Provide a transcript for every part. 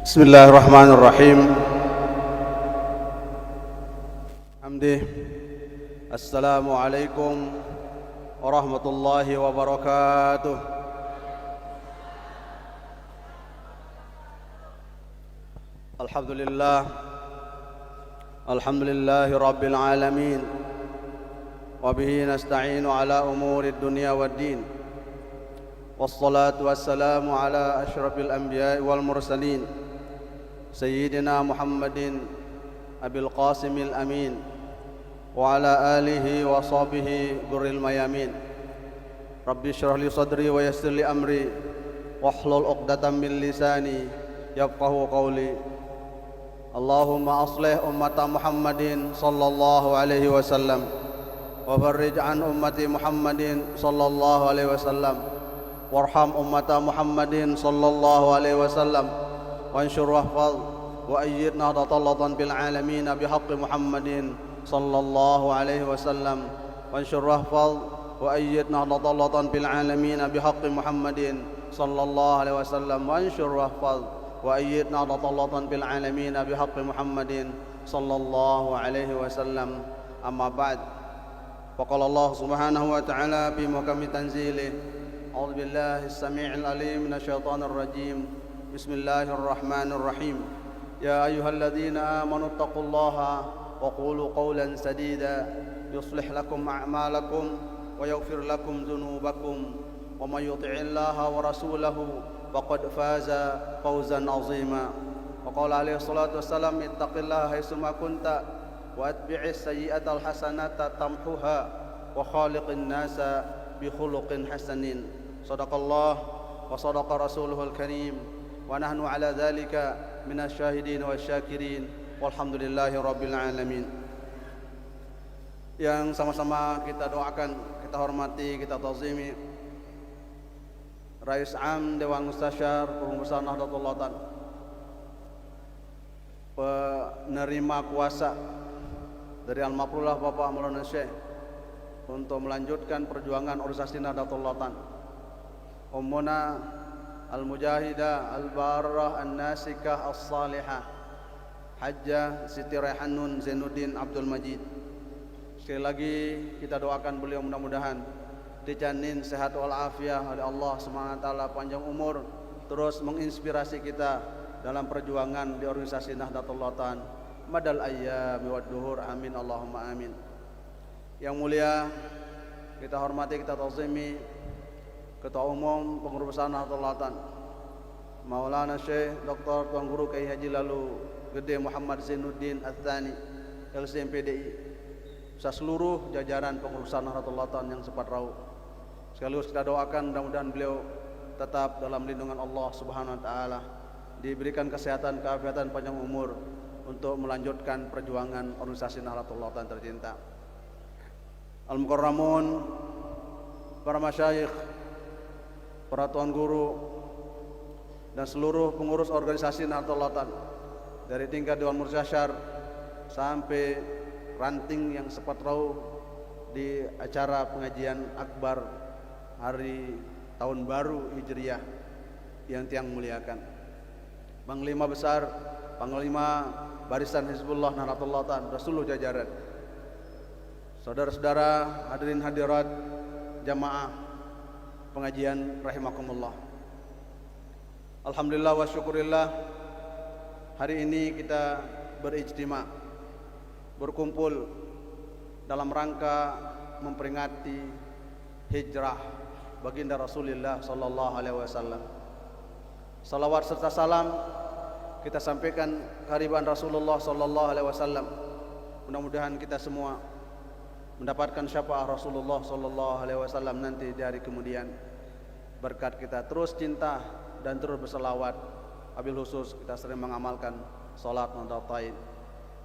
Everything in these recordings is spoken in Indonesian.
Bismillahirrahmanirrahim. Assalamualaikum warahmatullahi wabarakatuh. Alhamdulillahi rabbil alamin. Wa bihi nasta'inu ala umuri dunya waddin. Wassalatu wassalamu ala asyrafil anbiya'i wal mursalin Sayyidina Muhammadin Abil Qasimil Amin wa ala alihi wa sahbihi gurril mayamin. Rabbi syrah li sadri wa yassir li amri wahlul 'uqdatam min lisani yafqahu qawli. Allahumma aslih ummata Muhammadin sallallahu alaihi wasallam wa farrij an ummati Muhammadin sallallahu alaihi wasallam warham ummata Muhammadin sallallahu alaihi wasallam wanshur wahfaz wa ayyid nahdatan bil alamin bihaqqi Muhammadin sallallahu alaihi wasallam wanshur wahfaz wa ayyid nahdatan bil alamin bihaqqi Muhammadin sallallahu alaihi wasallam wanshur wahfaz wa ayyid nahdatan bil alamin bihaqqi Muhammadin sallallahu alaihi wasallam. Amma ba'd. Faqala Allah subhanahu wa ta'ala fi muhkami tanzilih. A'udzu billahi as-sami'il 'alim minasyaitonir rajim. Bismillahirrahmanirrahim. Ya ayyuhalladzina amanu taqullaha wa qulu qawlan sadida yuslih lakum a'malakum wa yaghfir lakum dhunubakum wa may yuti'illaha wa rasulahu faqad faza fawzan 'azima. Wa qala alaihi salatu wassalam ittaqillaha haitsu ma kunta wa atbi'is sayyi'atal hasanata tamhuha wa khaliqin nasa bi khuluqin hasanin. Sadaqallah wa sadaqa rasuluhul karim wa nahnu ala dzalika minasyahidin wasyakirin walhamdulillahi rabbil alamin. Yang sama-sama kita doakan, kita hormati, kita tazimi Rais Am Dewan Mustasyar Pengurus Nahdlatul Ulama, penerima kuasa dari Al-Mafrulah Bapak Maulana Syekh untuk melanjutkan perjuangan organisasi Nahdlatul Ulama, Ummuna Al-Mujahidah Al-Barrah An-Nasikah As-Salihah Hajjah Siti Raihanun Zainuddin Abdul Majid. Sekali lagi kita doakan beliau mudah-mudahan dijanin sehat wal afiah oleh Allah SWT, panjang umur, terus menginspirasi kita dalam perjuangan di organisasi Nahdlatul Ulama madal ayyami wad duhur. Amin Allahumma amin. Yang mulia kita hormati, kita tazimi Ketua Umum Pengurus Besar Nahdlatul Ulama Maulana Syekh Dr. Tuan Guru Kiai Haji Lalu Gede Muhammad Zainuddin Ats-Tsani LCMPDI, serta seluruh jajaran pengurusan Nahdlatul Ulama yang sempat rauh. Sekaligus kita doakan mudah-mudahan beliau tetap dalam lindungan Allah Subhanahu wa taala, diberikan kesehatan, keafiatan, panjang umur untuk melanjutkan perjuangan organisasi Nahdlatul Ulama tercinta. Al-Mukarramun, para masyayikh, para tuan guru dan seluruh pengurus organisasi Nahdlatul Ulama dari tingkat Dewan Mustasyar sampai ranting yang sempat rauh di acara pengajian akbar hari tahun baru Hijriah yang tiang muliakan, Panglima Besar, Panglima Barisan Hizbullah Nahdlatul Ulama dan seluruh jajaran, saudara-saudara hadirin hadirat jamaah pengajian rahimakumullah. Alhamdulillah wa syukurillah, hari ini kita berijtima, berkumpul dalam rangka memperingati hijrah baginda Rasulullah sallallahu alaihi wasallam. Salawat serta salam kita sampaikan kehadiran Rasulullah sallallahu alaihi wasallam. Mudah-mudahan kita semua mendapatkan syafaat Rasulullah sallallahu alaihi wasallam nanti di hari kemudian. Berkat kita terus cinta dan terus berselawat, wabil khusus kita sering mengamalkan salat Nahdlatul.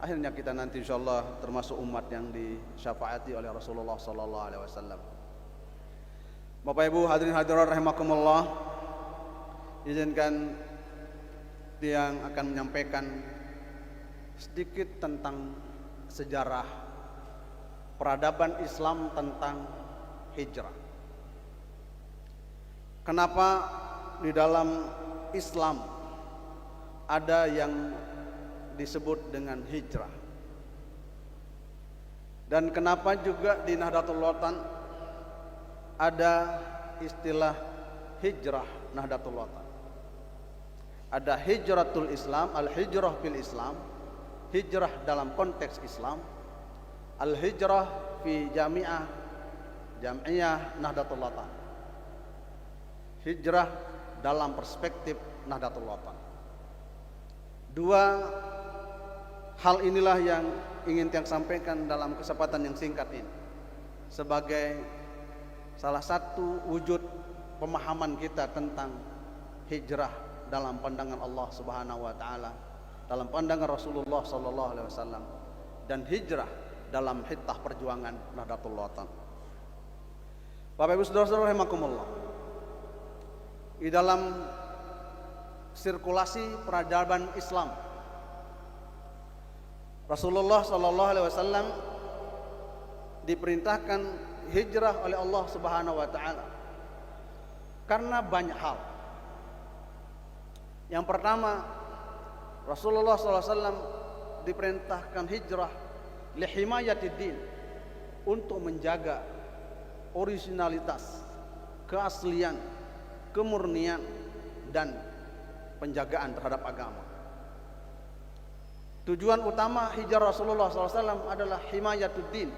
Akhirnya kita nanti insyaallah termasuk umat yang disyafaati oleh Rasulullah sallallahu alaihi wasallam. Bapak Ibu hadirin hadirat rahimakumullah, izinkan yang akan menyampaikan sedikit tentang sejarah peradaban Islam tentang hijrah. Kenapa di dalam Islam ada yang disebut dengan hijrah. Dan kenapa juga di Nahdlatul Ulama ada istilah hijrah Nahdlatul Ulama? Ada hijratul Islam, al-hijrah fil Islam, hijrah dalam konteks Islam, al-hijrah fi jamiyah Nahdlatul Ulama, hijrah dalam perspektif Nahdlatul Ulama. Dua hal inilah yang ingin saya sampaikan dalam kesempatan yang singkat ini sebagai salah satu wujud pemahaman kita tentang hijrah dalam pandangan Allah Subhanahu wa taala, dalam pandangan Rasulullah sallallahu alaihi wasallam, dan hijrah dalam hitah perjuangan Nahdlatul Ulama. Bapak Ibu Saudara-saudara rahimakumullah, di dalam sirkulasi peradaban Islam, Rasulullah sallallahu alaihi wasallam diperintahkan hijrah oleh Allah Subhanahu wa taala karena banyak hal. Yang pertama, Rasulullah sallallahu alaihi wasallam diperintahkan hijrah lihimayatid din, untuk menjaga originalitas, keaslian, kemurnian dan penjagaan terhadap agama. Tujuan utama hijrah Rasulullah SAW adalah himayatuddin,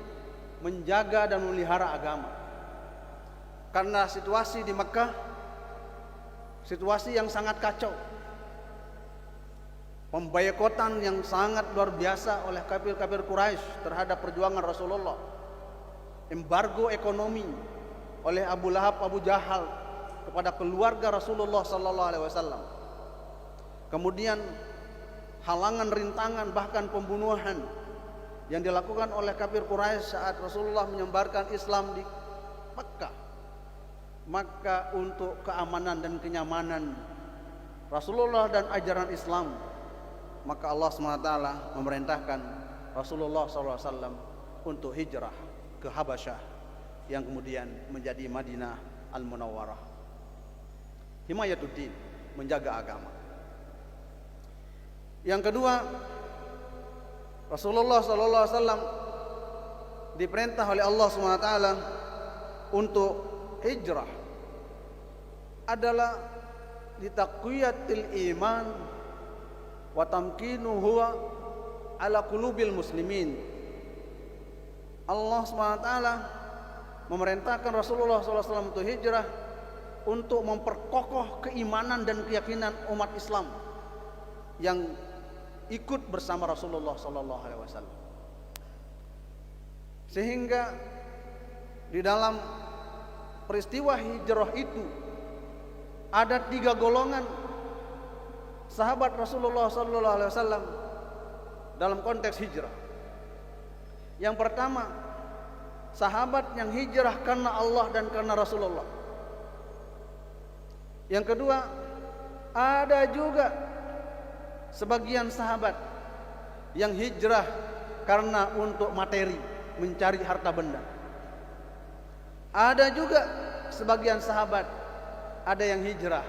menjaga dan memelihara agama. Karena situasi di Mekah, situasi yang sangat kacau, pemboikotan yang sangat luar biasa oleh kafir-kafir Quraisy terhadap perjuangan Rasulullah, embargo ekonomi oleh Abu Lahab, Abu Jahal kepada keluarga Rasulullah SAW, kemudian halangan, rintangan, bahkan pembunuhan yang dilakukan oleh kafir Quraisy saat Rasulullah menyebarkan Islam di Mekah. Maka untuk keamanan dan kenyamanan Rasulullah dan ajaran Islam, maka Allah SWT memerintahkan Rasulullah SAW untuk hijrah ke Habasyah yang kemudian menjadi Madinah Al-Munawwarah. Himayatuddin, menjaga agama. Yang kedua, Rasulullah SAW diperintah oleh Allah SWT untuk hijrah adalah litaqwiyatil iman wa tamkinuhu ala qulubil muslimin. Allah SWT memerintahkan Rasulullah SAW untuk hijrah untuk memperkokoh keimanan dan keyakinan umat Islam yang ikut bersama Rasulullah SAW. Sehingga di dalam peristiwa hijrah itu ada 3 golongan sahabat Rasulullah SAW dalam konteks hijrah. Yang pertama, sahabat yang hijrah karena Allah dan karena Rasulullah. Yang kedua, ada juga sebagian sahabat yang hijrah karena untuk materi, mencari harta benda. Ada juga sebagian sahabat, ada yang hijrah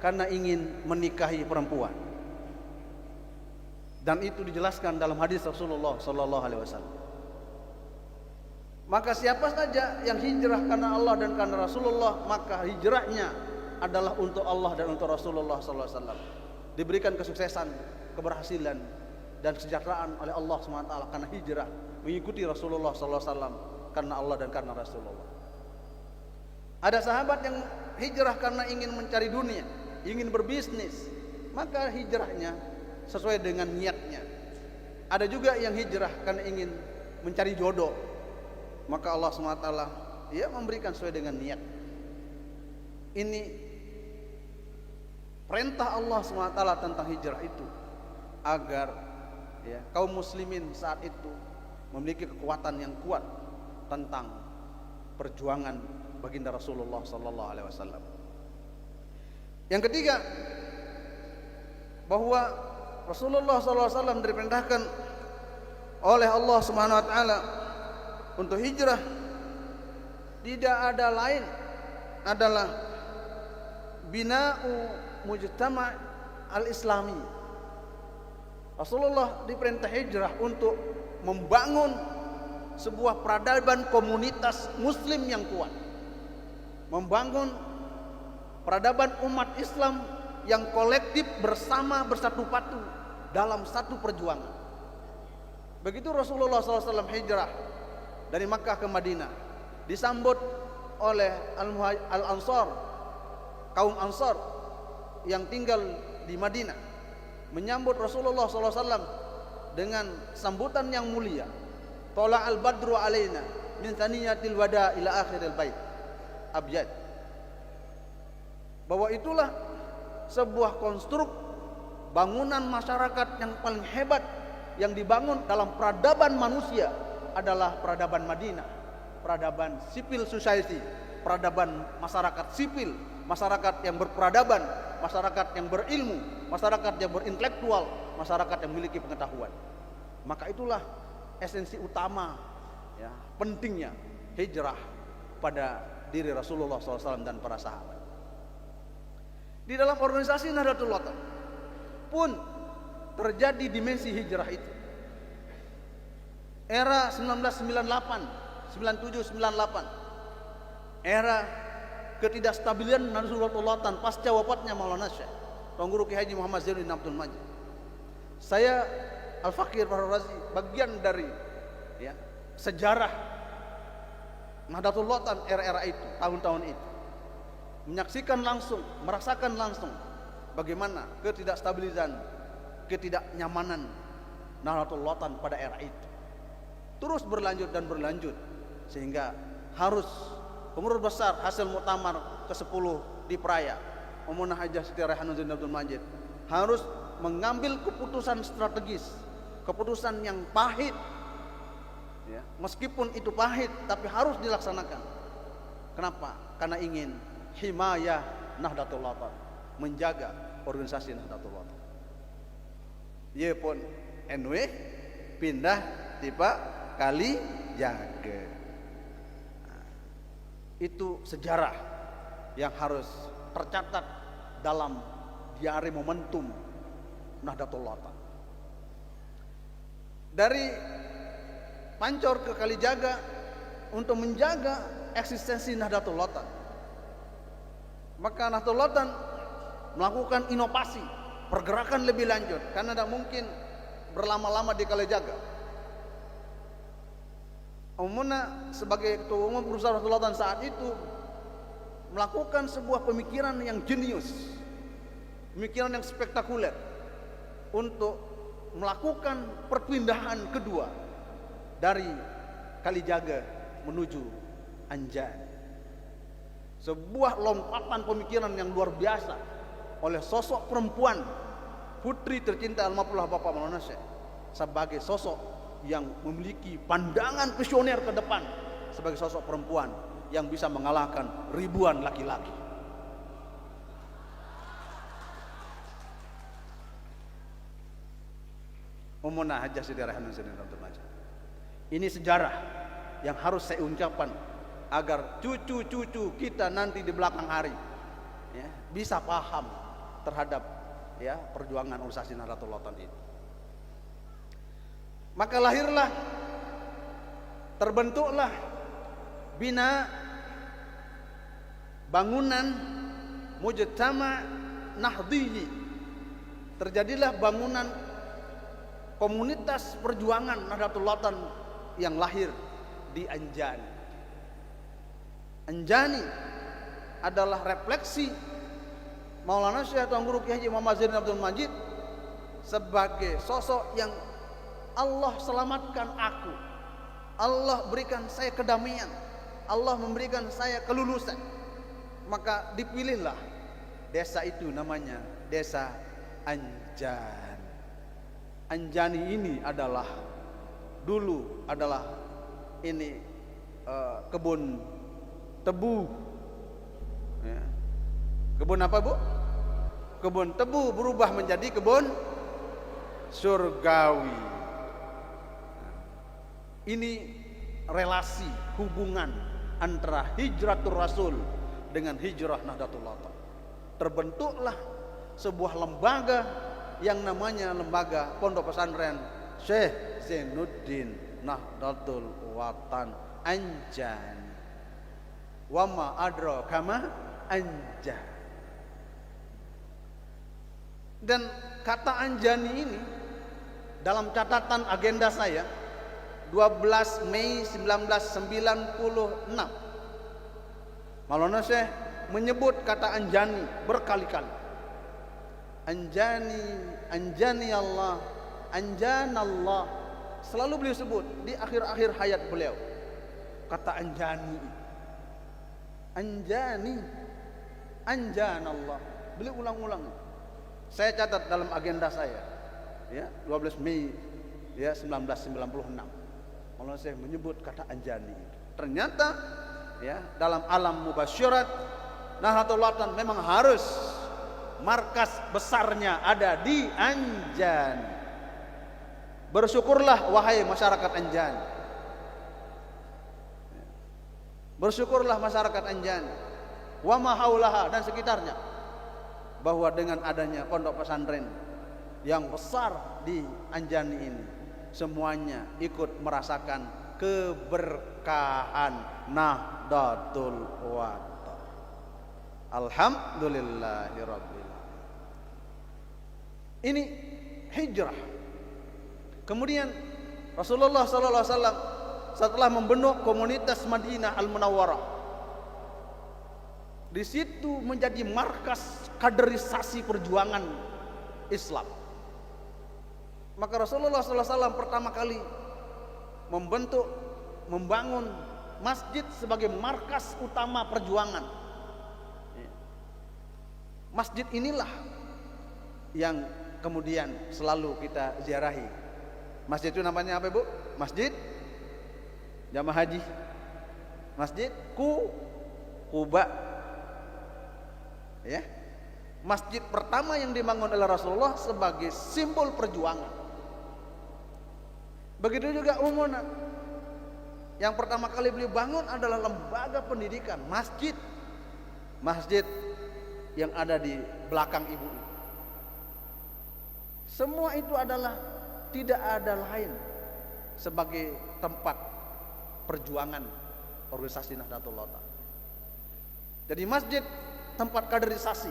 karena ingin menikahi perempuan. Dan itu dijelaskan dalam hadis Rasulullah sallallahu alaihi wasallam. Maka siapa saja yang hijrah karena Allah dan karena Rasulullah, maka hijrahnya adalah untuk Allah dan untuk Rasulullah sallallahu alaihi wasallam. Diberikan kesuksesan, keberhasilan dan kesejahteraan oleh Allah SWT karena hijrah mengikuti Rasulullah SAW karena Allah dan karena Rasulullah. Ada sahabat yang hijrah karena ingin mencari dunia, ingin berbisnis, maka hijrahnya sesuai dengan niatnya. Ada juga yang hijrah karena ingin mencari jodoh, maka Allah SWT memberikan sesuai dengan niat. Ini perintah Allah SWT tentang hijrah itu agar kaum muslimin saat itu memiliki kekuatan yang kuat tentang perjuangan baginda Rasulullah SAW. Yang ketiga, bahwa Rasulullah SAW diperintahkan oleh Allah Subhanahu wa taala untuk hijrah tidak ada lain adalah bina'u mujtama' al-islami, Rasulullah diperintah hijrah untuk membangun sebuah peradaban komunitas muslim yang kuat, membangun peradaban umat Islam yang kolektif bersama bersatu padu dalam satu perjuangan. Begitu Rasulullah SAW hijrah dari Makkah ke Madinah, disambut oleh Al-Ansar, kaum Ansar yang tinggal di Madinah, menyambut Rasulullah SAW dengan sambutan yang mulia. Tola al-badru alaina min thaniyatil wada ila akhiril bait abyad. Bahwa itulah sebuah konstruk bangunan masyarakat yang paling hebat yang dibangun dalam peradaban manusia adalah peradaban Madinah, peradaban civil society, peradaban masyarakat sipil, masyarakat yang berperadaban, masyarakat yang berilmu, masyarakat yang berintelektual, masyarakat yang memiliki pengetahuan. Maka itulah esensi utama, ya, pentingnya hijrah pada diri Rasulullah SAW dan para sahabat. Di dalam organisasi Nahdlatul Ulama pun terjadi dimensi hijrah itu. Era 1998, 97, 98, era ketidakstabilan Nahdlatul Ulama pasca wafatnya Maulana Syekh Tuan Guru Kiai Haji Muhammad Zainuddin Abdul Majid. Saya Al-Fakir Fahrul Razi, bagian dari, ya, sejarah Nahdlatul Ulama era-era itu, tahun-tahun itu, menyaksikan langsung, merasakan langsung bagaimana ketidakstabilisan, ketidaknyamanan Nahdlatul Ulama pada era itu terus berlanjut dan berlanjut, sehingga harus pengurus besar hasil muktamar ke-10 di Praia, Umunah Hajah Siti Raihanun Zainuddin Abdul Majid, harus mengambil keputusan strategis, keputusan yang pahit, ya, meskipun itu pahit tapi harus dilaksanakan. Kenapa? Karena ingin himayah Nahdlatul Ulama, menjaga organisasi Nahdlatul Ulama. Ye pun NW pindah tiba kali jaga. Itu sejarah yang harus tercatat dalam diari momentum Nahdlatul Ulama. Dari Pancor ke Kalijaga untuk menjaga eksistensi Nahdlatul Ulama, maka Nahdlatul Ulama melakukan inovasi, pergerakan lebih lanjut, karena tidak mungkin berlama-lama di Kalijaga. Umuna sebagai ketua umum perusahaan Nahdlatul Ulama saat itu melakukan sebuah pemikiran yang jenius, pemikiran yang spektakuler untuk melakukan perpindahan kedua dari Kalijaga menuju Anjan. Sebuah lompatan pemikiran yang luar biasa oleh sosok perempuan, putri tercinta almarhumah Bapak Maulana Syekh, sebagai sosok yang memiliki pandangan visioner ke depan, sebagai sosok perempuan yang bisa mengalahkan ribuan laki-laki. Umunah Hajah Siti Raihanun Zainuddin Abdul Majid. Ini sejarah yang harus saya ucapkan agar cucu-cucu kita nanti di belakang hari, ya, bisa paham terhadap, ya, perjuangan organisasi Nahdlatul Ulama itu. Maka lahirlah, terbentuklah bina bangunan mujtama nahdhiyi. Terjadilah bangunan komunitas perjuangan Nahdlatul Ulama yang lahir di Anjani. Anjani adalah refleksi Maulana Syekh Tuan Guru Kiai Haji Muhammad Zainuddin Abdul Majid sebagai sosok yang Allah selamatkan aku, Allah berikan saya kedamaian, Allah memberikan saya kelulusan. Maka dipilihlah desa itu, namanya Desa Anjan. Anjani ini adalah dulu adalah ini kebun tebu, ya. Kebun apa, Bu? Kebun tebu berubah menjadi kebun surgawi. Ini relasi hubungan antara hijratul Rasul dengan hijrah Nahdlatul Ulama. Terbentuklah sebuah lembaga yang namanya lembaga pondok pesantren Syekh Zainuddin Nahdlatul Watan Anjani. Wa ma adraka ma Anjani. Dan kata Anjani ini dalam catatan agenda saya 12 Mei 1996 Maulana Syekh menyebut kata Anjani berkali-kali. Anjani Allah, Anjanallah. Selalu beliau sebut di akhir-akhir hayat beliau. Kata Anjani. Anjani, Anjanallah. Beliau ulang-ulang. Saya catat dalam agenda saya. Ya, 12 Mei ya 1996. Maulana Syekh menyebut kata Anjani. Ternyata ya, dalam alam mubasyirat Nahdlatul Watan memang harus markas besarnya ada di Anjani. Bersyukurlah wahai masyarakat Anjani. Bersyukurlah masyarakat Anjani wa ma haulaha dan sekitarnya, bahwa dengan adanya pondok pesantren yang besar di Anjani ini, semuanya ikut merasakan keberkahan Nahdlatul Watan. Alhamdulillahirabbil alamin. Ini hijrah. Kemudian Rasulullah sallallahu alaihi wasallam setelah membentuk komunitas Madinah Al-Munawwarah, di situ menjadi markas kaderisasi perjuangan Islam. Maka Rasulullah sallallahu alaihi wasallam pertama kali membangun masjid sebagai markas utama perjuangan. Masjid inilah yang kemudian selalu kita ziarahi. Masjid itu namanya apa, Ibu? Masjid Jamaah Haji. Masjid Quba. Ya. Masjid pertama yang dibangun oleh Rasulullah sebagai simbol perjuangan. Begitu juga umumnya. Yang pertama kali beliau bangun adalah lembaga pendidikan, masjid. Masjid yang ada di belakang ibu. Semua itu adalah tidak ada lain sebagai tempat perjuangan organisasi Nahdlatul Watan. Jadi masjid tempat kaderisasi,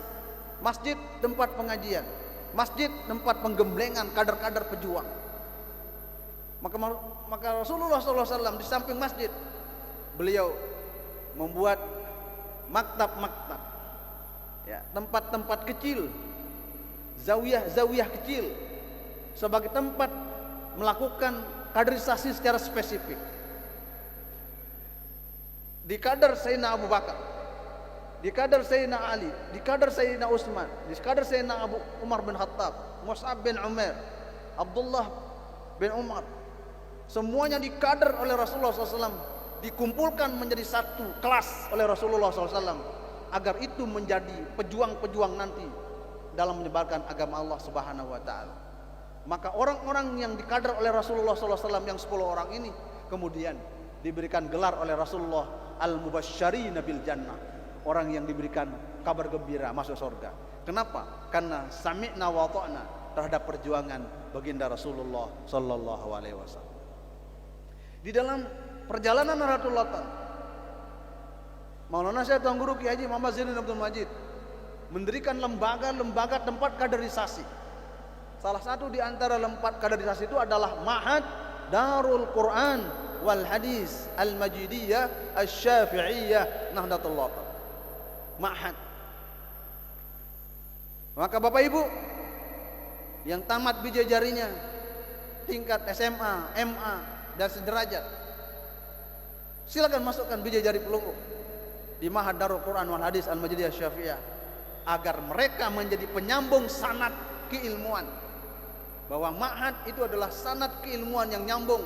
masjid tempat pengajian, masjid tempat penggemblengan kader-kader pejuang. Maka Rasulullah SAW di samping masjid, beliau membuat maktab-maktab, ya, tempat-tempat kecil, zawiyah-zawiyah kecil, sebagai tempat melakukan kaderisasi secara spesifik. Di kader Sayyidina Abu Bakar, di kader Sayyidina Ali, di kader Sayyidina Utsman, di kader Sayyidina Abu Umar bin Khattab, Mus'ab bin Umair, Abdullah bin Umar, semuanya dikader oleh Rasulullah SAW, dikumpulkan menjadi satu kelas oleh Rasulullah SAW, agar itu menjadi pejuang-pejuang nanti dalam menyebarkan agama Allah Subhanahu wa taala. Maka orang-orang yang dikader oleh Rasulullah SAW yang 10 orang ini kemudian diberikan gelar oleh Rasulullah al-mubasysyirina bil jannah, orang yang diberikan kabar gembira masuk surga. Kenapa? Karena sami'na wa ta'na terhadap perjuangan baginda Rasulullah sallallahu alaihi wasallam. Di dalam perjalanan Nahdlatul Watan, Maulana Syekh Tuan Guru Kiai Haji Muhammad Zainuddin Abdul Majid mendirikan lembaga-lembaga tempat kaderisasi. Salah satu di antara tempat kaderisasi itu adalah Ma'had Darul Quran wal Hadis Al-Majidiyah Asy-Syafi'iyah Nahdlatul Watan. Ma'had. Maka Bapak Ibu yang tamat bidadarinya tingkat SMA, MA dan sederajat, silakan masukkan bidadari pelunggu di Ma'had Darul Quran wal Hadis Al-Majidiyah Asy-Syafi'iyah, agar mereka menjadi penyambung sanad keilmuan. Bahwa ma'had itu adalah sanad keilmuan yang nyambung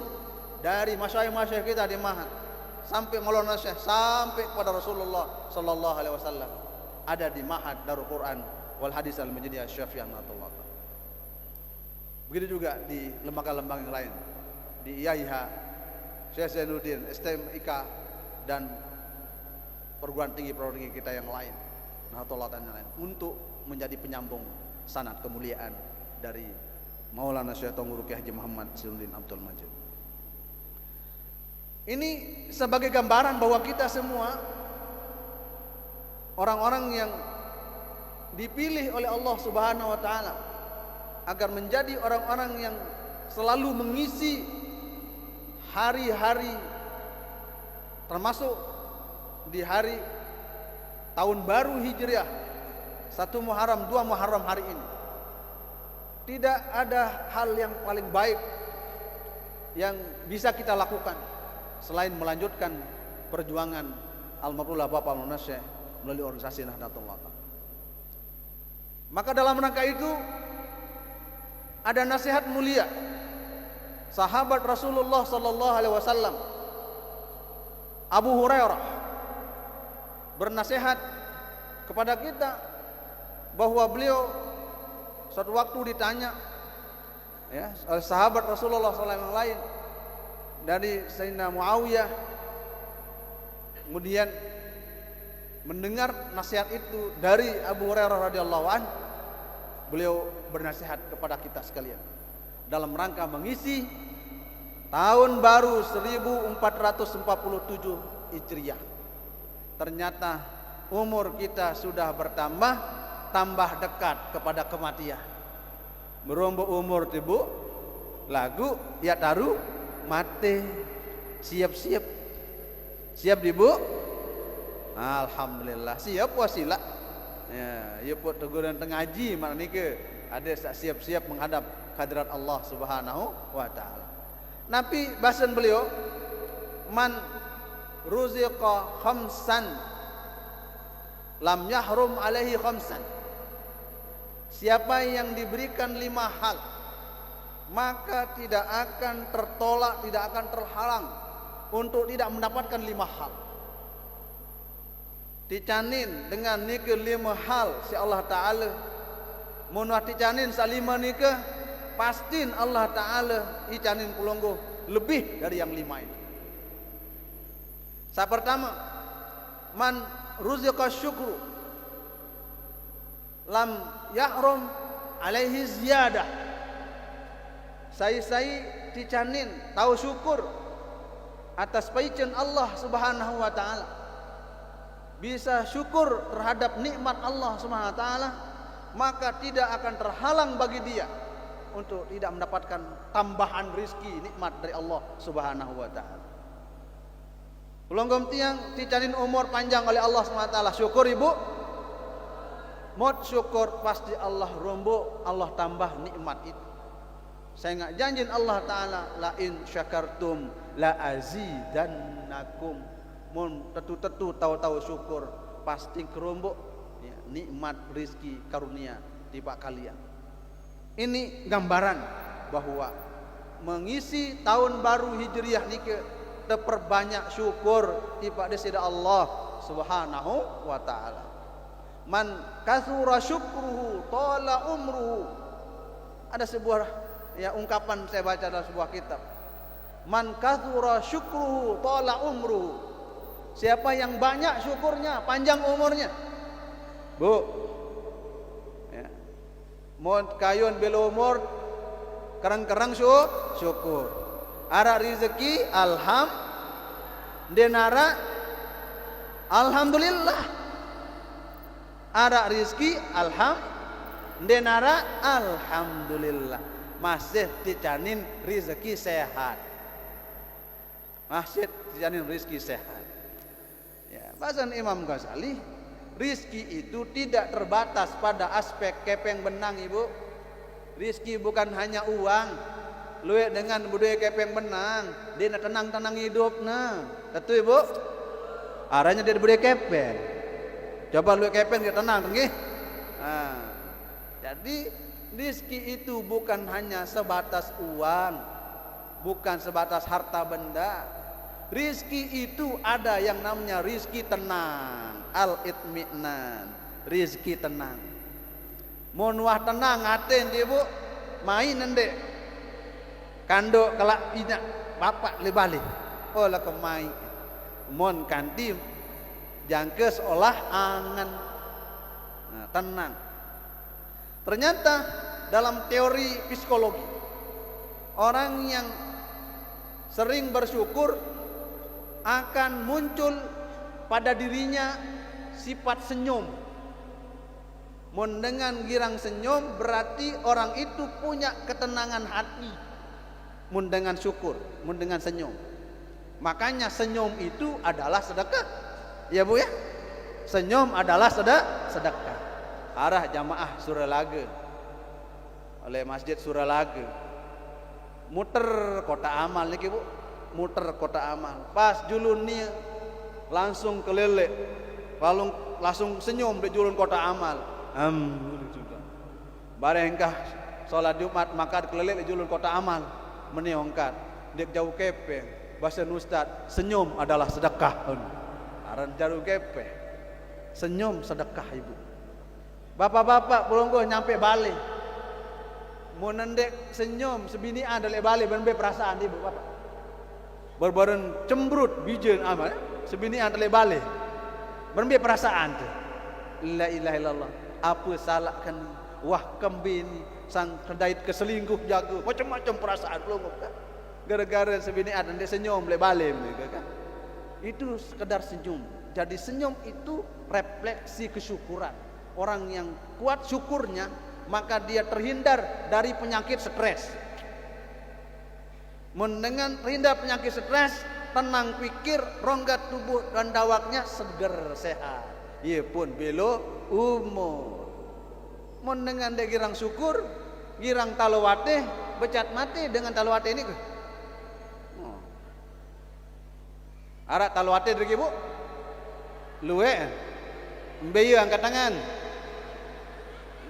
dari masyayikh-masyayikh kita di ma'had sampai Maulana Syekh, sampai kepada Rasulullah sallallahu alaihi wasallam, ada di Ma'had Darul Quran wal Hadis Al-Majidiyah Asy-Syafi'iyah Nahdlatul Watan. Begitu juga di lembaga-lembaga yang lain, di IAIH, Syekh Zainuddin, STMIK, dan perguruan tinggi kita yang lain, Nahdlatul Watan yang lain, untuk menjadi penyambung sanad kemuliaan dari Maulana Syekh Tengku Ruqyah Haji Muhammad Zainuddin Abdul Majid. Ini sebagai gambaran bahwa kita semua orang-orang yang dipilih oleh Allah Subhanahu wa taala agar menjadi orang-orang yang selalu mengisi hari-hari, termasuk di hari tahun baru Hijriah 1 Muharram, 2 Muharram hari ini. Tidak ada hal yang paling baik yang bisa kita lakukan selain melanjutkan perjuangan almarhumlah Bapak Maulana Syekh melalui organisasi Nahdlatul Ulama. Maka dalam rangka itu ada nasihat mulia sahabat Rasulullah sallallahu alaihi wasallam Abu Hurairah bernasihat kepada kita bahwa beliau suatu waktu ditanya ya oleh sahabat Rasulullah sallallahu alaihi wasallam yang lain dari Sayyidina Muawiyah, kemudian mendengar nasihat itu dari Abu Hurairah radhiyallahu anhu, beliau bernasihat kepada kita sekalian dalam rangka mengisi tahun baru 1447 Hijriah. Ternyata umur kita sudah bertambah, tambah dekat kepada kematian. Merombok umur tibu lagu ya taruh mati, siap-siap siap dibu. Alhamdulillah siap wasila ya ya pot teguran tengaji makna ke ada siap-siap menghadap hadirat Allah Subhanahu wa taala. Nabi bahasan beliau man ruziqa khamsan lam yahrum alaihi khamsan. Siapa yang diberikan 5 hal maka tidak akan tertolak, tidak akan terhalang untuk tidak mendapatkan 5 hal. Dicanin dengan nike 5 hal si Allah Ta'ala munah dicanin salima nike pastin Allah Ta'ala icanin pulunggu lebih dari yang 5 itu. Yang pertama, man ruziqa syukru lam yahrum alaihi ziyadah. Saya dicanin tahu syukur atas paicen Allah Subhanahu wa taala. Bisa syukur terhadap nikmat Allah Subhanahu wa taala, maka tidak akan terhalang bagi dia untuk tidak mendapatkan tambahan rizki nikmat dari Allah Subhanahu wa taala. Ulunggom tiang dicanin umur panjang oleh Allah Subhanahu wa taala, syukur ibu. Mod syukur pasti Allah rombo, Allah tambah nikmat itu. Saya nggak janjin Allah Ta'ala la in syakartum la azidannakum. Mun tetu-tetu tahu-tahu syukur pasti kerombok ya, nikmat rizki karunia di pak kalian. Ini gambaran bahwa mengisi tahun baru Hijriah nike terperbanyak syukur di pak desida Allah Subhanahu wa taala. Man kasura syukruhu tala umruhu. Ada sebuah ya ungkapan saya baca dalam sebuah kitab. Man kathura syukruhu tala umruhu. Siapa yang banyak syukurnya panjang umurnya. Bu ya. Mau kayun bela umur kerang-kerang syukur. Ara rezeki denara alhamdulillah. Ara rezeki denara alhamdulillah. Masih dijanin rezeki sehat. Masih dijanin rezeki sehat. Ya, bahasan Imam Ghazali, rezeki itu tidak terbatas pada aspek kepeng benang, Ibu. Rezeki bukan hanya uang. Lu dengan budaya kepeng benang, dia tenang-tenang hidup nah. Betul, Ibu? Arahnya dia budaya kepeng. Coba lu kepeng dia tenang, nggih. Nah, jadi rizki itu bukan hanya sebatas uang, bukan sebatas harta benda. Rizki itu ada yang namanya rizki tenang, al-itminan, rizki tenang. Monuah tenang ngaten dia bu, main nende, kando kelak inak bapak lebalik, oh lah kemai, mon kanti, jangkes olah angan, nah, tenang. Ternyata dalam teori psikologi. Orang yang sering bersyukur akan muncul pada dirinya sifat senyum. Dengan girang senyum berarti orang itu punya ketenangan hati. Dengan syukur, dengan senyum. Makanya senyum itu adalah sedekah. Ya Bu ya? Senyum adalah sedekah. Arah jamaah Suralaga oleh Masjid Suralaga. Muter kota amal nih Bu. Muter kota amal. Pas julun nih langsung kelele. Langsung senyum di julun kota amal. Barengkah sholat Jumat maka kelele di julun kota amal. Meniongkat. Dia jauh kepe. Bahasa Ustad, senyum adalah sedekah. Aran jauh kepe. Senyum sedekah Ibu. Bapak-bapak pulunggo nyampe balik. Mau nendek senyum sebinian dari balik benbe perasaan Ibu Bapak. Berbaren cemberut bijen amal sebinian dari balik. Benbe perasaan tu. La ilaha illallah. Apa salah kan? Wah kembini sang kedait keselingkuh jago. Macam-macam perasaan pulunggo kan. Gara-gara sebinian dan dia senyum dari balik kan. Itu sekedar senyum. Jadi senyum itu refleksi kesyukuran. Orang yang kuat syukurnya, maka dia terhindar dari penyakit stres. Dengan terhindar penyakit stres, tenang pikir, rongga tubuh dan dawaknya seger sehat. Ia pun belo umur. Dengan dia girang syukur, girang talawate, becat mati dengan talawate ini. Arak talawate dari Bu. Luwe, mbeyu angkat tangan.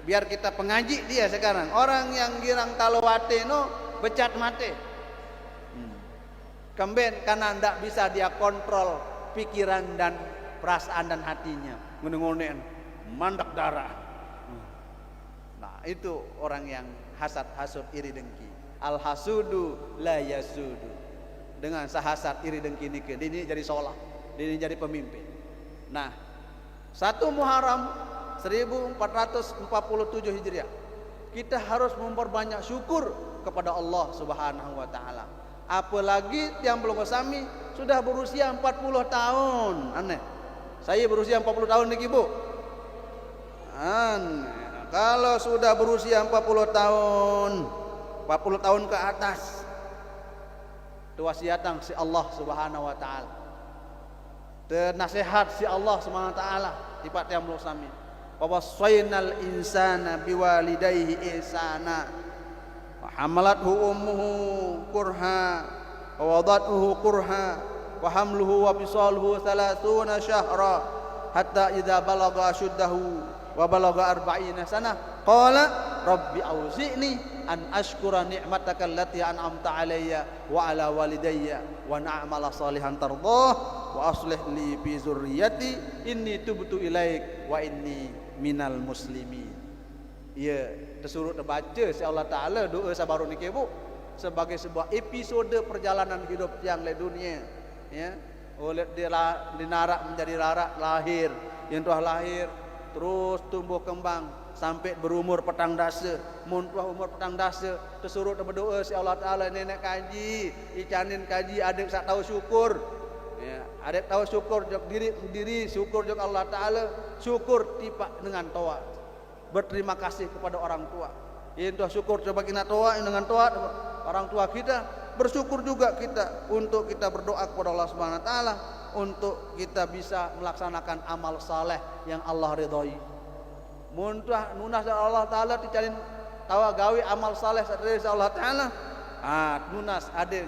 Biar kita pengaji dia sekarang. Orang yang girang talawate no becat mate. Kemben karena ndak bisa dia kontrol pikiran dan perasaan dan hatinya. Nguneng-nguneng mandak darah. Nah, itu orang yang hasad, hasud, iri dengki. Al hasudu la yasudu. Dengan sahasad, iri dengki ini jadi sholat, ini jadi pemimpin. Nah, 1 Muharram 1447 Hijriah. Kita harus memperbanyak syukur kepada Allah Subhanahu wa taala. Apalagi yang belum sami sudah berusia 40 tahun. Aneh. Saya berusia 40 tahun nih Bu. Aneh. Kalau sudah berusia 40 tahun ke atas, itu wasiatan si Allah Subhanahu wa taala. Nasihat si Allah Subhanahu wa taala sifat yang belum sami. Wa wassaynal insana biwalidayhi ihsana wa hamalathu ummuhu kurha wa wadathu kurha wa hamluhu wa fisaluhu 30 syahra hatta idza balagha ashuddahu wa balagha 40 sana qala rabbi auzi'ni an ashkura ni'mataka allati an'amta alayya wa ala walidayya wa na'mala salihan tardah wa aslih li fi zurriyyati inni tubtu ilaik wa inni minal muslimin. Ya, tersuruh terbaca si Allah Ta'ala doa sabaru niki Bu sebagai sebuah episode perjalanan hidup yang le dunia. Ya, oleh dia dinarak menjadi lahir, yang telah lahir terus tumbuh kembang sampai berumur petang dasa. Mun tuah umur petang dasa tersuruh berdoa si Allah Ta'ala nenek kaji, icanin kaji, adik sak tahu syukur. Ya, adik tahu syukur jok diri syukur jok Allah Ta'ala, syukur tiba dengan toa. Berterima kasih kepada orang tua. Itu syukur coba kita toa dengan toa orang tua kita, bersyukur juga kita untuk kita berdoa kepada Allah Subhanahu wa taala untuk kita bisa melaksanakan amal saleh yang Allah ridhoi. Muntah nunas Allah Ta'ala dicalin tawa gawe amal saleh dari Allah Ta'ala. Nunas ada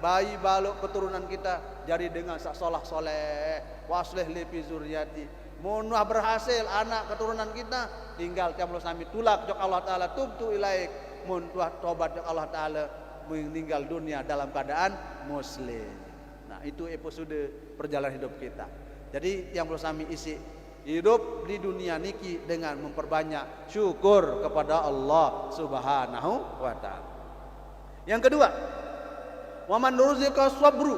bayi balok keturunan kita jadi dengan sak solah soleh waslih li fi zurriyati. Munah berhasil anak keturunan kita tinggal tiamlo sami tulak jok Allah Ta'ala tubtu ilaik. Mun tuah tobat jok Allah Ta'ala meninggal dunia dalam keadaan muslim. Nah, itu episode perjalanan hidup kita. Jadi yang belum sami isi hidup di dunia niki dengan memperbanyak syukur kepada Allah Subhanahu wa taala. Yang kedua, waman ruziqa sabru,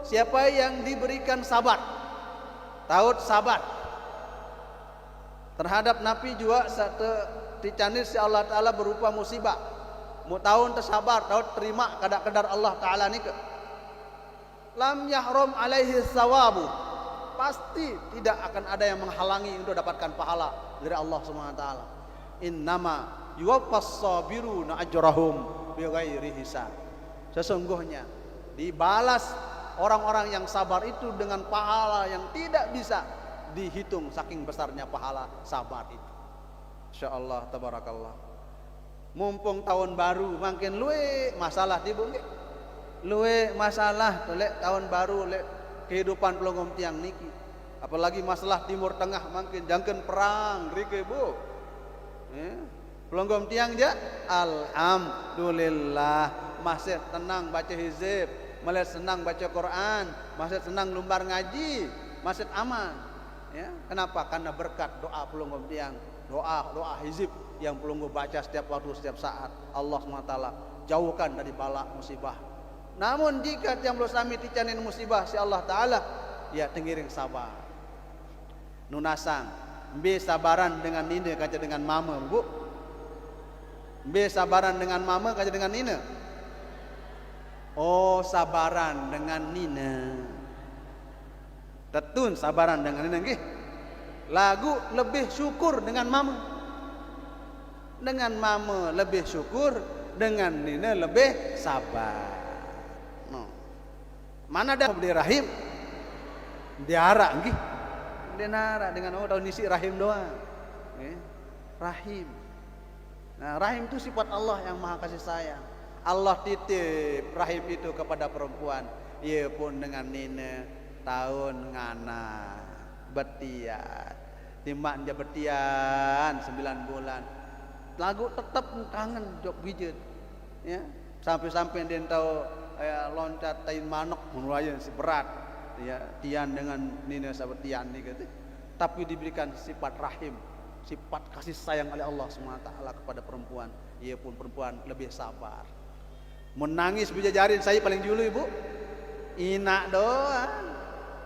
siapa yang diberikan sabar, taut sabar terhadap napi juga satu ticanis si Allah Ta'ala berupa musibah. Mu tahun tersabar, tahun terima kadar Allah Ta'ala ni ke. Lam yahrum alaihi sawabu. Pasti tidak akan ada yang menghalangi untuk dapatkan pahala dari Allah Subhanahu wa taala. Innama yuwaffas sabiruna ajrahum bighairi hisab. Sesungguhnya dibalas orang-orang yang sabar itu dengan pahala yang tidak bisa dihitung saking besarnya pahala sabar itu. Insyaallah tabarakallah. Mumpung tahun baru makin luwe masalah tibu nggih. Luwe masalah lek tahun baru lek kehidupan pelonggom tiang niki. Apalagi masalah Timur Tengah makin jangkeun perang rike Bu. Pelonggom tiang ja alhamdulillah masih tenang baca hizib, masih senang baca Quran, masih senang lumbar ngaji, masih aman. Ya, kenapa? Karena berkat doa pelonggom tiang, doa hizib yang pelonggom baca setiap waktu setiap saat. Allah SWT jauhkan dari bala musibah. Namun jika tiang belum sami ticanin musibah si Allah Ta'ala, ya tengiring sabar. Nunasang, mbe sabaran dengan nina kaca dengan mama Bu. Mbe sabaran dengan mama kaca dengan nina. Oh sabaran dengan nina. Tetun sabaran dengan nina nggih. Lagu lebih syukur dengan mama. Dengan mama lebih syukur, dengan nina lebih sabar. Mana ada beli rahim? Diara nggih. Denara dengan tahun isi rahim doang. Rahim. Nah, rahim itu sifat Allah yang Maha kasih sayang. Allah titip rahim itu kepada perempuan. Ia pun dengan nina tahun ngana betian. Timbang dia betian 9 bulan. Lagu tetap kangen jok bijut. Ya, sampai-sampai dia tahu loncat tain manok mulai berat ya tian dengan nina sahabat tian ni gitu. Tapi diberikan sifat rahim, sifat kasih sayang oleh Allah SWT kepada perempuan. Ia pun perempuan lebih sabar. Menangis bijajarin saya paling dulu Ibu. Ina doang.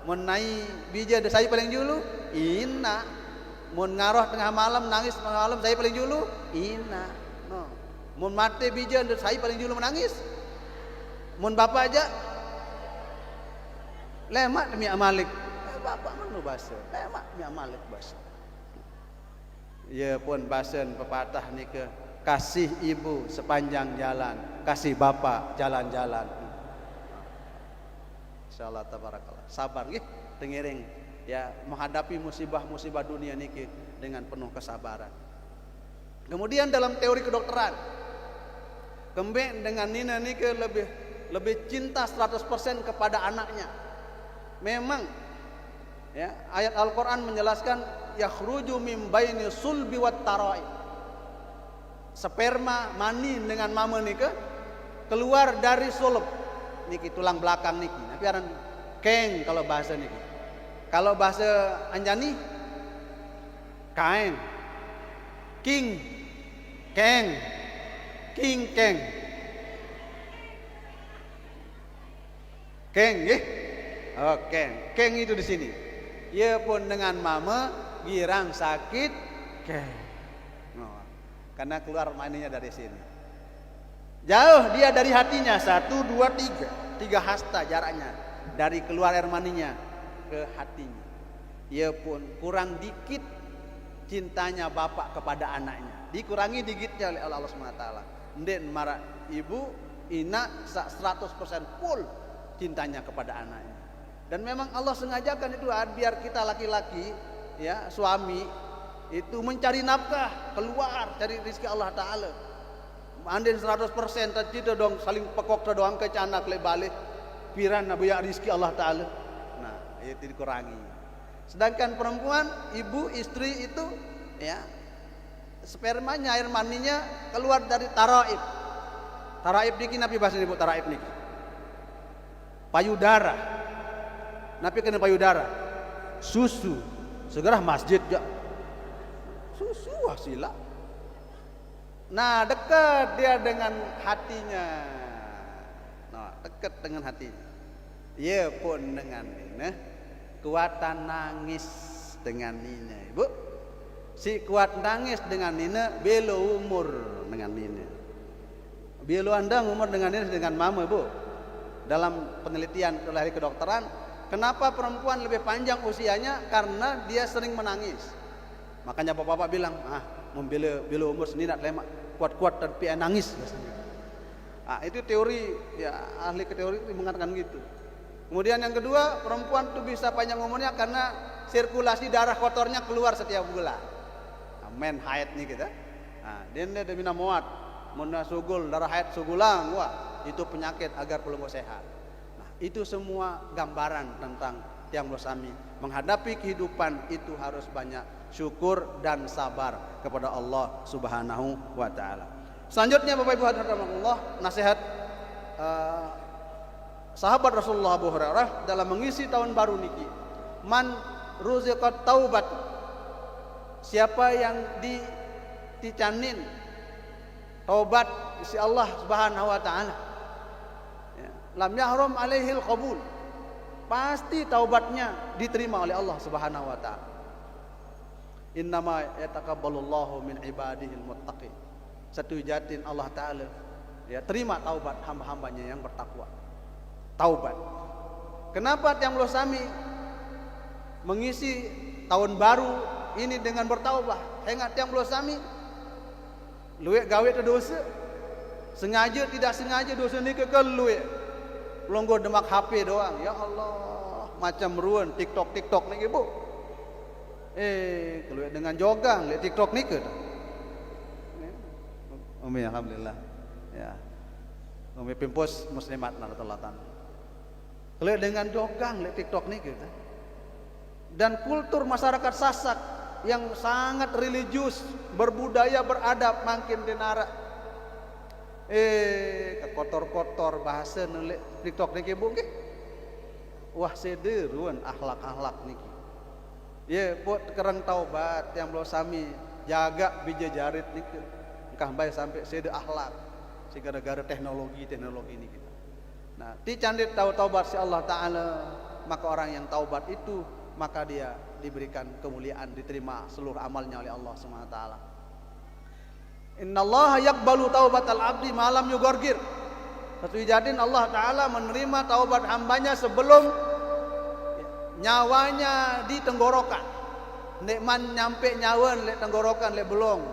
Menai bija saya paling dulu. Ina. Mun ngaroh tengah malam nangis tengah malam saya paling dulu. Ina. No. Mun mate bija saya paling dulu menangis. Mun bapak aja lemak demi amalik. Bapak mana bahasa? Lemak demi amalik bahasa. Ya pun bahasa pepatah ni ke kasih ibu sepanjang jalan, kasih bapak jalan-jalan. Insyaallah tabarakallah. Sabar nggih tengiring ya menghadapi musibah-musibah dunia niki dengan penuh kesabaran. Kemudian dalam teori kedokteran kembali dengan nina niki lebih cinta 100% kepada anaknya. Memang ya, ayat Al-Qur'an menjelaskan yakhruju mim baini sulbi wat tara'i. Sperma mani dengan mama nika keluar dari sulb niki tulang belakang niki. Tapi aran keng kalau bahasa niki. Kalau bahasa Anjani kain. King keng. King keng. Keng nggih. Oh, keng itu di sini. Ia pun dengan mama girang sakit keng. Oh, karena keluar maninya dari sini. Jauh dia dari hatinya 1 2 3. 3 hasta jaraknya dari keluar air maninya ke hatinya. Ia pun kurang dikit cintanya bapak kepada anaknya. Dikurangi dikitnya oleh Allah SWT. Nden marah ibu ina 100% full cintanya kepada anaknya. Dan memang Allah sengajakan itu biar kita laki-laki ya suami itu mencari nafkah keluar cari rezeki Allah Ta'ala. Andin 100% tercita dong saling pekok doang ke canak le balik piran nabuya rezeki Allah Ta'ala. Nah itu dikurangi. Sedangkan perempuan ibu istri itu ya spermanya air maninya keluar dari taraib. Taraib niki napi bahasa ibu taraib niki payudara. Napi kena payudara susu segera masjid ya susu wasila. Nah dekat dia dengan hatinya. Nah dekat dengan hatinya. Ia pun dengan ini kekuatan nangis dengan ini Ibu. Si kuat nangis dengan nina, belo umur dengan nina. Belo anda umur dengan nina dengan mama, Bu. Dalam penelitian oleh kedokteran, kenapa perempuan lebih panjang usianya? Karena dia sering menangis. Makanya bapak-bapak bilang, membela umur sendiri nak lemak, kuat-kuat tapi nangis. Itu teori, ya ahli ke teori mengatakan gitu. Kemudian yang kedua, perempuan tuh bisa panjang umurnya karena sirkulasi darah kotornya keluar setiap bulan. Men haid nih kita. Dia mina muat, muna sugul darah haid sugulang, wah itu penyakit agar pelunggu sehat. Itu semua gambaran tentang tiang bersami. Menghadapi kehidupan itu harus banyak syukur dan sabar kepada Allah Subhanahu wa taala. Selanjutnya Bapak Ibu hadirin Allah, nasihat sahabat Rasulullah Abu Hurairah dalam mengisi tahun baru niki. Man ruziqat taubat, siapa yang dicanin taubat si Allah Subhanahu wa taala, lam yahrum alaihil qabul, pasti taubatnya diterima oleh Allah Subhanahu wa taala. Innama yataqabbalullahu min ibadihil muttaqin. Satu jatin Allah taala terima taubat hamba-hambanya yang bertakwa. Taubat. Kenapa tiang losami mengisi tahun baru ini dengan bertaubat? Hengat tiang losami luwe gawe tu dosa. Sengaja tidak sengaja dosa ni ke luwe. Longgo demak HP doang. Ya Allah, macam ruan TikTok ni ibu. Keluar dengan jogang lihat TikTok ni ke? Umi alhamdulillah. Ya. Umi pimpus muslimat naratan. Keluar dengan jogang lihat TikTok ni ke? Dan kultur masyarakat Sasak yang sangat religius, berbudaya, beradab makin dinara. Kotor-kotor bahasa nulis TikTok ni ke bu? Wah sederuan akhlak-akhlak niki. Ya, buat kerang taubat yang belum sami jaga bija jarit ni engkah baik sampai sede akhlak si gara-gara teknologi ini kita. Nah, ti candit taubat si Allah taala, maka orang yang taubat itu maka dia diberikan kemuliaan, diterima seluruh amalnya oleh Allah Subhanahu wa taala. Innallaha yaqbalu taubatal abdi ma lam yughargir. Satu jadin Allah taala menerima taubat hambanya sebelum nyawanya di tenggorokan. Nek man nyampe nyawan lek tenggorokan lek belum.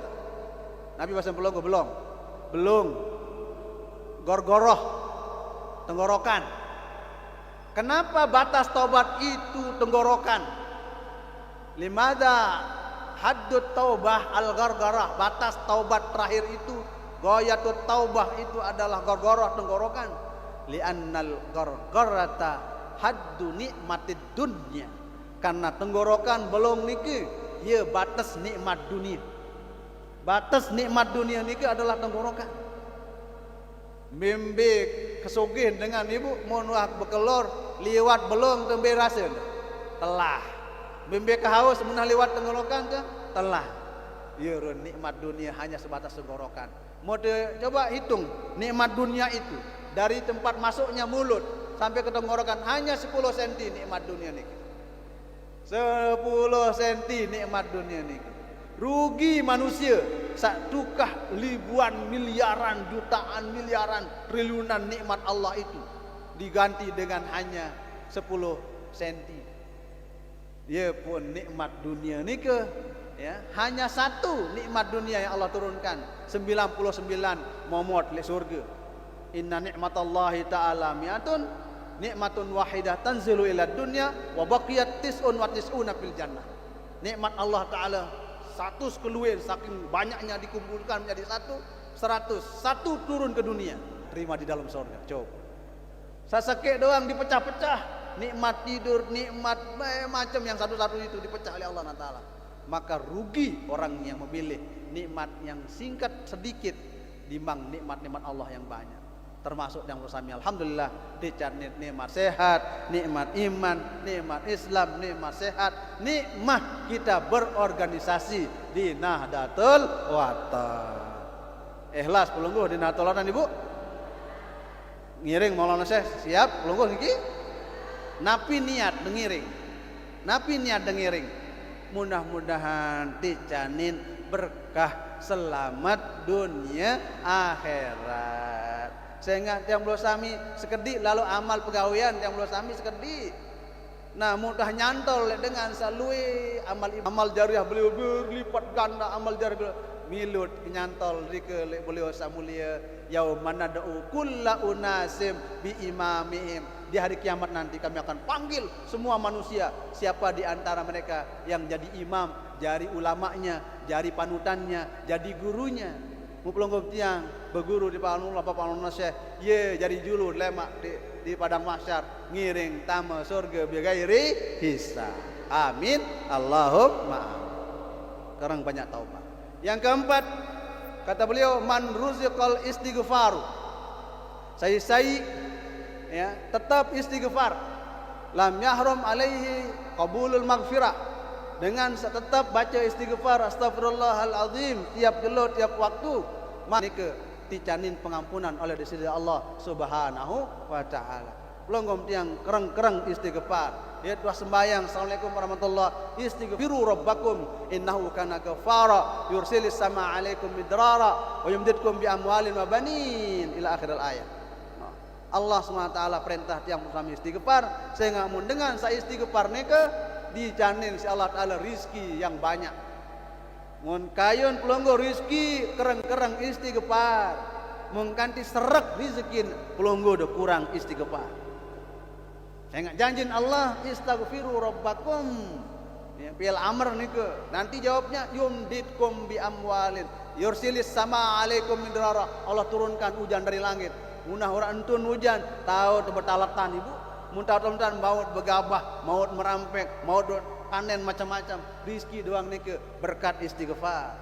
Nabi bahasa belum. Gorgoroh tenggorokan. Kenapa batas taubat itu tenggorokan? Limada haddut taubah al-gargarah, batas taubat terakhir itu, ghayatut taubah itu adalah gorgoroh tenggorokan. Li'annal gargarata haddu nikmatid dunya, karena tenggorokan belum niki ya batas nikmat dunia. Batas nikmat dunia niki adalah tenggorokan. Mimbe kesogih dengan ibu monuak bekelor liwat belum tembe rasa telah. Mimbe kehaus menah liwat tenggorokan ke telah. Ya nikmat dunia hanya sebatas tenggorokan. Mau coba hitung nikmat dunia itu dari tempat masuknya mulut sampai ke tenggorokan hanya 10 cm nikmat dunia niki. 10 cm nikmat dunia niki. Rugi manusia satukah ribuan miliaran, jutaan miliaran, triliunan nikmat Allah itu diganti dengan hanya 10 cm. Ya pun nikmat dunia niki ya, hanya satu nikmat dunia yang Allah turunkan, 99 momot le surga. Inna ni'matallahi ta'ala mi'atun nikmatun wahidah tanzilu ila dunya wa baqiyat tis'un wa tis'una fil jannah. Nikmat Allah Ta'ala 100 keluar saking banyaknya dikumpulkan menjadi 100 turun ke dunia, terima di dalam surga. Coba sasake doang dipecah-pecah, nikmat tidur, nikmat macam yang satu-satu itu dipecah oleh Allah Ta'ala. Maka rugi orang yang memilih nikmat yang singkat sedikit dibanding nikmat-nikmat Allah yang banyak. Termasuk yang bersami alhamdulillah dicanit nikmat sehat, nikmat iman, nikmat Islam, nikmat sehat, nikmat kita berorganisasi di Nahdlatul Watan. Ikhlas pelungguh di Nahdlatul Watan Ibu. Ngiring Maulana Syekh siap pelungguh niki. Napi niat dengiring. Napi niat dengiring. mudah-mudahan dijanin berkah selamat dunia akhirat. Sehingga tiang belah sami sekedik lalu amal pegawaian tiang belah sami sekedik. Nah mudah nyantol dengan salui amal jariah beliau berlipat ganda amal jariah beliau milut nyantol rike beliau samulia yaumana da'u kulla unasim bi imamihim. Di hari kiamat nanti kami akan panggil semua manusia, siapa di antara mereka yang jadi imam, jadi ulamanya, jadi panutannya, jadi gurunya. Mupelonggom tiang berguru di Panullah Panullah Syekh ye jadi julu lemak di padang mahsyar ngiring tama surga bigairi hisab. Amin Allahumma. Sekarang banyak taubat. Yang keempat kata beliau man ruziqal istighfar. Saya ya tetap istighfar. Lam yahrum alaihi qabulul maghfirah. Dengan tetap baca istighfar astagfirullahalazim tiap gelut tiap waktu maka dijamin pengampunan oleh sisi Allah Subhanahu wa taala. Pelonggom tiang kereng-kereng istighfar. Ya tuah sembahyang assalamualaikum warahmatullahi istighfiru rabbakum innahu kana ghafara yursilis sama alaikum midrara wa yumdidkum bi amwalin wa banin ila akhir ayat. Allah SWT perintah tiang bersama istighfar sehingga mun dengan saya istighfar neka dijamin si Allah Ta'ala rizki yang banyak. Mun kayun pelonggo rizki kereng-kereng istighfar mengganti serak rizkin pelonggo udah kurang istighfar. Saya nggak janjin Allah istaghfiru rabbakum ya, fi'il amr neka nanti jawabnya yumdidkum bi amwalin yursilis sama alaikum midrara. Allah turunkan hujan dari langit. Munah orang entun hujan tahu bertalatan ibu muntah teman maut begabah maut merampek maut panen macam-macam rizki doang nike berkat istighfar.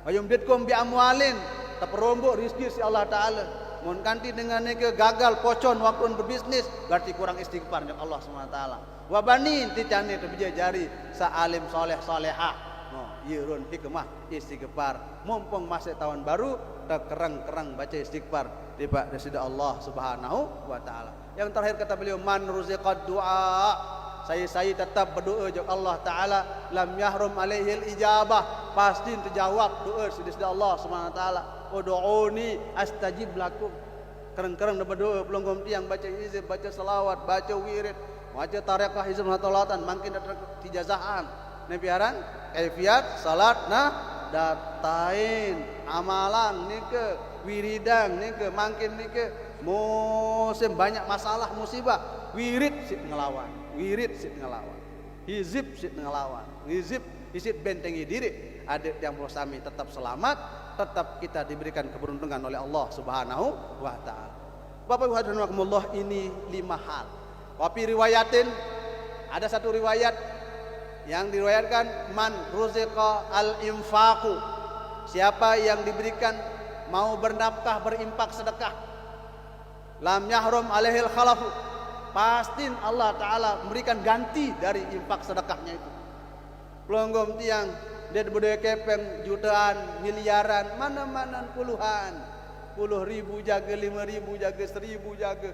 Ayumditkum bi amwalin terperombok rizki si Allah Taala. Mun kanti dengan nike gagal pocon waktu berbisnis berarti kurang istighfarnya Allah SWT. Wa banin ticane tebija jari sa alim soleh solehah. Oh, yurun hikmah istighfar. Mumpung masih tahun baru tak kerang-kerang baca istighfar di sida Allah Subhanahu wa taala. Yang terakhir kata beliau man ruziqad du'a. Saya tetap berdoa kepada Allah taala lam yahrum alaihil ijabah. Pasti terjawab doa sida Allah Subhanahu wa taala. Ud'uni astajib lakum. Kerang-kerang berdoa pelonggom tiang baca hizib, baca selawat, baca wirid, baca tarekah hizib hatolatan makin datang tijazaan. Nebiaran kaifiat salat nah datain amalan nike wiridang nike makin nike musim banyak masalah musibah wirid sit ngelawan hizib sit ngelawan hizib isit bentengi diri adik yang bersami tetap selamat tetap kita diberikan keberuntungan oleh Allah Subhanahu wa taala. Bapak Ibu hadirin rahimakumullah ini 5 hal. Wapi riwayatin ada satu riwayat yang diriwayatkan man ruziqa al-infaqu. Siapa yang diberikan mau bernafkah berimpak sedekah lam yahrum alaihil khalafu. Pasti Allah Ta'ala memberikan ganti dari impak sedekahnya itu. Pelonggom tiang dia berdaya kepeng jutaan miliaran mana-mana puluhan 10.000 jaga 5.000 jaga 1.000 jaga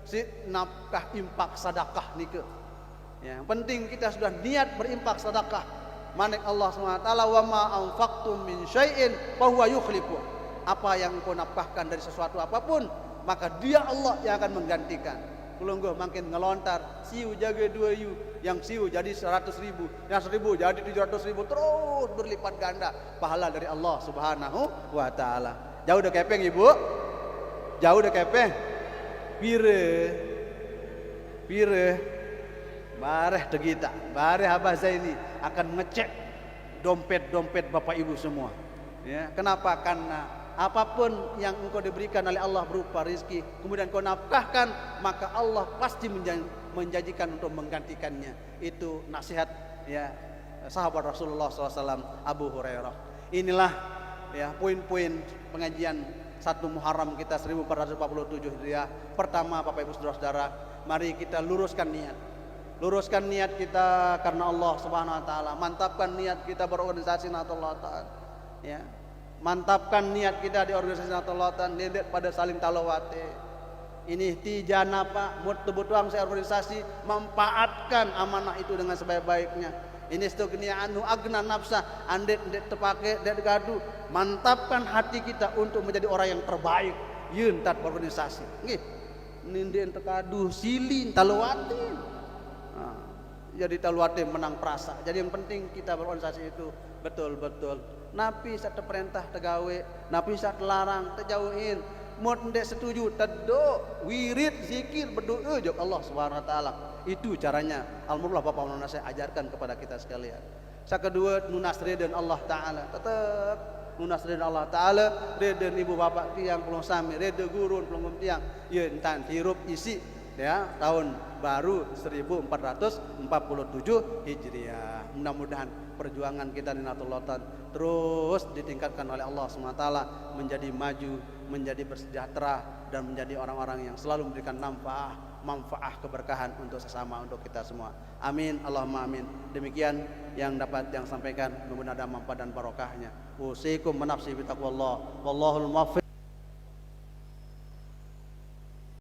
si nafkah impak sedekah nikah. Ya, yang penting kita sudah niat berimpak sedekah. Manik Allah SWT wa ma anfaqtum min syai'in fa huwa yukhlifu. Apa yang kau nafkahkan dari sesuatu apapun, maka dia Allah yang akan menggantikan. Kulungguh makin ngelontar, siu jaga 2 yu, yang siu jadi 100.000, yang 1.000 jadi 700.000, terus berlipat ganda pahala dari Allah Subhanahu wa taala. Jauh dah kepeng ibu? Jauh dah kepeng? Pire bareh tegita, bareh Abah Zaini akan ngecek dompet-dompet Bapak Ibu semua. Ya, kenapa? Karena apapun yang engkau diberikan oleh Allah berupa rezeki, kemudian kau nafkahkan, maka Allah pasti menjanjikan untuk menggantikannya. Itu nasihat ya sahabat Rasulullah SAW Abu Hurairah. Inilah ya poin-poin pengajian 1 Muharram kita 1447 Hijriah. Pertama Bapak Ibu Saudara-saudara, mari kita luruskan niat. Luruskan niat kita karena Allah Subhanahu wa taala. Mantapkan niat kita berorganisasi Nahdlatul Ulama. Ya. Mantapkan niat kita di organisasi Nahdlatul Ulama niat pada saling talawate. Ini tijana Pak, mut betuang saya organisasi memanfaatkan amanah itu dengan sebaik-baiknya. Ini istighni anhu agna nafsa, andek terpakai dek gaduh, mantapkan hati kita untuk menjadi orang yang terbaik. Yeun tat organisasi. Nggih. Nindien tergaduh silin taluatin. Nah, jadi taluatin menang perasa. Jadi yang penting kita berorganisasi itu betul-betul napi saat perintah tegawe, napi saat larang terjauhin. Mun ndek setuju tedo wirid zikir berdoa jok Allah Subhanahu wa taala. Itu caranya. Alhamdulillah Bapak Maulana saya ajarkan kepada kita sekalian. Yang kedua, nunas ridha Allah taala. Tetap nunas ridha Allah taala, ridha ibu bapak tiang pelong sami, ridha gurun pelong tiang. Ya entan hirup isi ya tahun baru 1447 Hijriah. Mudah-mudahan perjuangan kita di Nahdlatul Ulama terus ditingkatkan oleh Allah SWT, menjadi maju, menjadi bersejahtera, dan menjadi orang-orang yang selalu memberikan manfaat keberkahan untuk sesama, untuk kita semua. Amin, Allahumma amin. Demikian yang dapat yang sampaikan, mudah-mudahan ada manfaat dan barokahnya. Usikum menafsi bitaqwallah, wallahul muwaffiq.